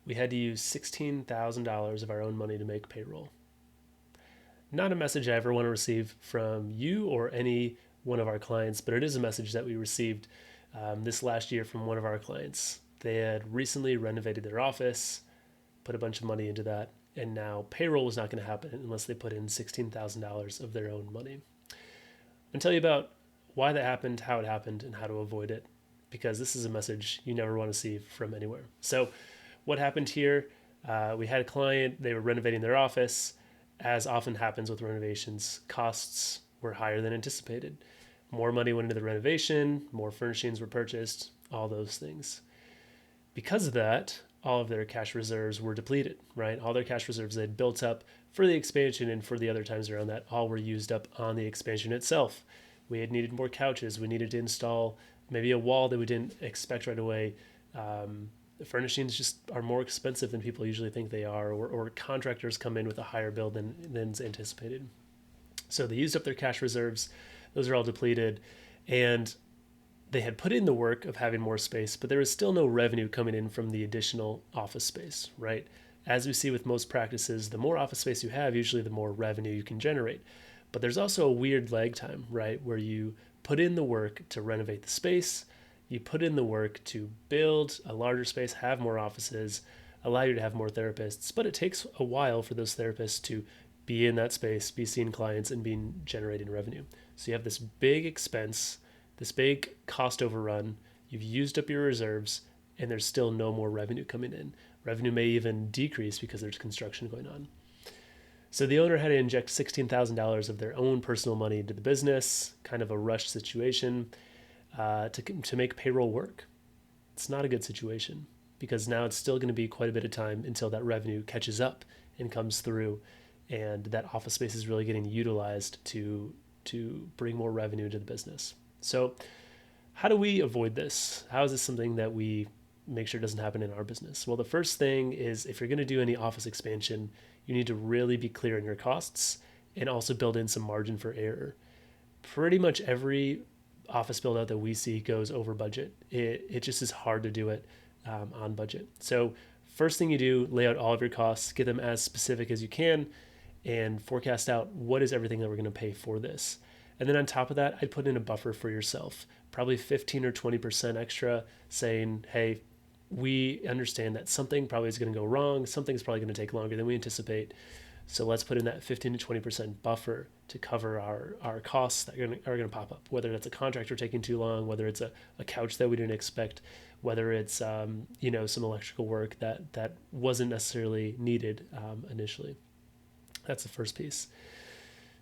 we had to use $16,000 of our own money to make payroll. Not a message I ever want to receive from you or any one of our clients, but it is a message that we received this last year from one of our clients. They had recently renovated their office, put a bunch of money into that, and now payroll was not going to happen unless they put in $16,000 of their own money. I'll tell you about why that happened, how it happened, and how to avoid it, because this is a message you never want to see from anywhere. So what happened here, we had a client, they were renovating their office. As often happens with renovations, costs were higher than anticipated. More money went into the renovation, more furnishings were purchased, all those things. Because of that, all of their cash reserves were depleted, right? All their cash reserves they'd built up for the expansion and for the other times around that all were used up on the expansion itself. We had needed more couches. We needed to install maybe a wall that we didn't expect right away. The furnishings just are more expensive than people usually think they are, or contractors come in with a higher bill than's anticipated. So they used up their cash reserves. Those are all depleted. And they had put in the work of having more space, but there was still no revenue coming in from the additional office space, right? As we see with most practices, the more office space you have, usually the more revenue you can generate. But there's also a weird lag time, right? Where you put in the work to renovate the space, you put in the work to build a larger space, have more offices, allow you to have more therapists, but it takes a while for those therapists to be in that space, be seeing clients, and be generating revenue. So you have this big expense, this big cost overrun, you've used up your reserves, and there's still no more revenue coming in. Revenue may even decrease because there's construction going on. So the owner had to inject $16,000 of their own personal money into the business, kind of a rushed situation, to make payroll work. It's not a good situation because now it's still going to be quite a bit of time until that revenue catches up and comes through, and that office space is really getting utilized to bring more revenue into the business. So how do we avoid this? How is this something that we make sure doesn't happen in our business? Well, the first thing is if you're going to do any office expansion, you need to really be clear on your costs and also build in some margin for error. Pretty much every office build out that we see goes over budget. It just is hard to do it on budget. So first thing you do, lay out all of your costs, get them as specific as you can, and forecast out what is everything that we're going to pay for this. And then on top of that, I'd put in a buffer for yourself, probably 15 or 20% extra, saying, hey, we understand that something probably is going to go wrong. Something's probably going to take longer than we anticipate. So let's put in that 15 to 20% buffer to cover our costs that are going to pop up, whether that's a contractor taking too long, whether it's a couch that we didn't expect, whether it's some electrical work that wasn't necessarily needed initially. That's the first piece.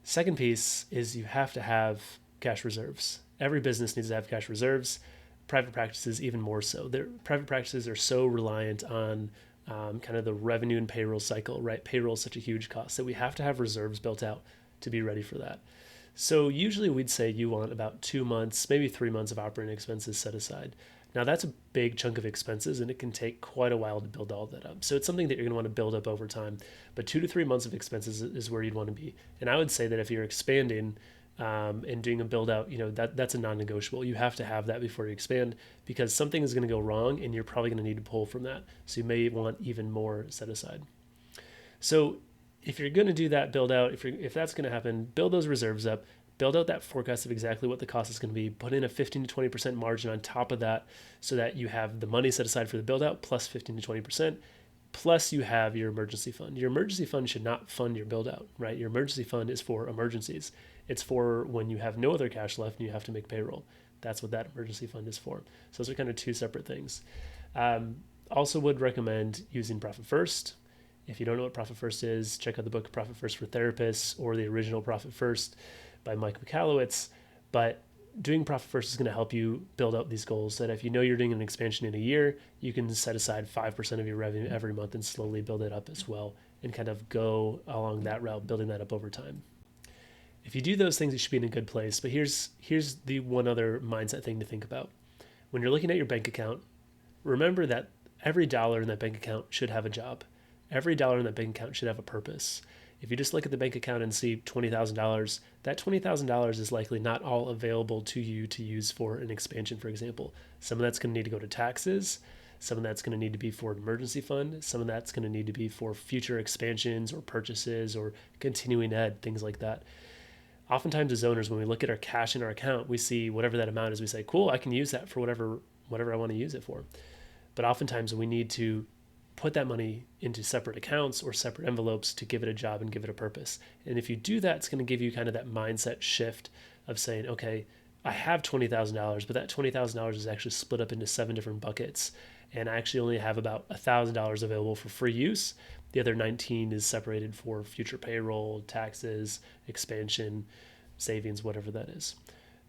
Second piece is you have to have cash reserves. Every business needs to have cash reserves. Private practices even more so. Private practices are so reliant on kind of the revenue and payroll cycle, right? Payroll is such a huge cost that we have to have reserves built out to be ready for that. So usually we'd say you want about 2 months, maybe 3 months of operating expenses set aside. Now that's a big chunk of expenses and it can take quite a while to build all that up. So it's something that you're going to want to build up over time, but 2 to 3 months of expenses is where you'd want to be. And I would say that if you're expanding and doing a build out, that's a non-negotiable. You have to have that before you expand because something is going to go wrong and you're probably going to need to pull from that. So you may want even more set aside. So if you're going to do that build out, if that's going to happen, build those reserves up, build out that forecast of exactly what the cost is going to be, put in a 15 to 20% margin on top of that so that you have the money set aside for the build out plus 15 to 20%, plus you have your emergency fund. Your emergency fund should not fund your build out, right? Your emergency fund is for emergencies. It's for when you have no other cash left and you have to make payroll. That's what that emergency fund is for. So those are kind of two separate things. Also would recommend using Profit First. If you don't know what Profit First is, check out the book Profit First for Therapists or the original Profit First by Mike Michalowicz. But doing Profit First is going to help you build out these goals that if you know you're doing an expansion in a year, you can set aside 5% of your revenue every month and slowly build it up as well and kind of go along that route, building that up over time. If you do those things, you should be in a good place. But here's the one other mindset thing to think about. When you're looking at your bank account, remember that every dollar in that bank account should have a job. Every dollar in that bank account should have a purpose. If you just look at the bank account and see $20,000, that $20,000 is likely not all available to you to use for an expansion, for example. Some of that's going to need to go to taxes. Some of that's going to need to be for an emergency fund. Some of that's going to need to be for future expansions or purchases or continuing ed, things like that. Oftentimes as owners, when we look at our cash in our account, we see whatever that amount is. We say, cool, I can use that for whatever I want to use it for. But oftentimes we need to put that money into separate accounts or separate envelopes to give it a job and give it a purpose. And if you do that, it's going to give you kind of that mindset shift of saying, okay, I have $20,000, but that $20,000 is actually split up into 7 different buckets. And I actually only have about $1,000 available for free use. The other 19 is separated for future payroll, taxes, expansion, savings, whatever that is.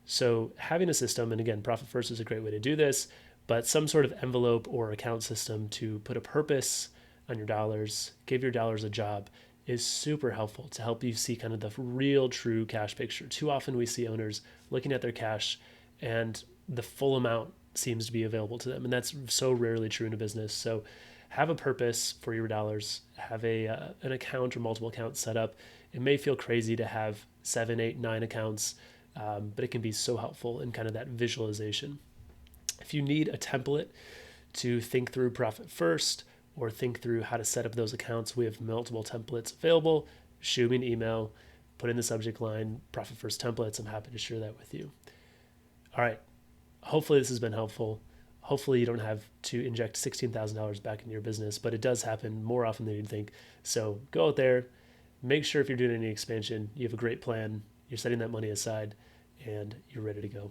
So having a system, and again, Profit First is a great way to do this, but some sort of envelope or account system to put a purpose on your dollars, give your dollars a job, is super helpful to help you see kind of the real true cash picture. Too often we see owners looking at their cash and the full amount seems to be available to them, and that's so rarely true in a business. So have a purpose for your dollars, have an account or multiple accounts set up. It may feel crazy to have 7, 8, 9 accounts, but it can be so helpful in kind of that visualization. If you need a template to think through Profit First or think through how to set up those accounts, we have multiple templates available. Shoot me an email, put in the subject line, Profit First templates. I'm happy to share that with you. All right. Hopefully this has been helpful. Hopefully you don't have to inject $16,000 back into your business, but it does happen more often than you'd think. So go out there, make sure if you're doing any expansion, you have a great plan, you're setting that money aside, and you're ready to go.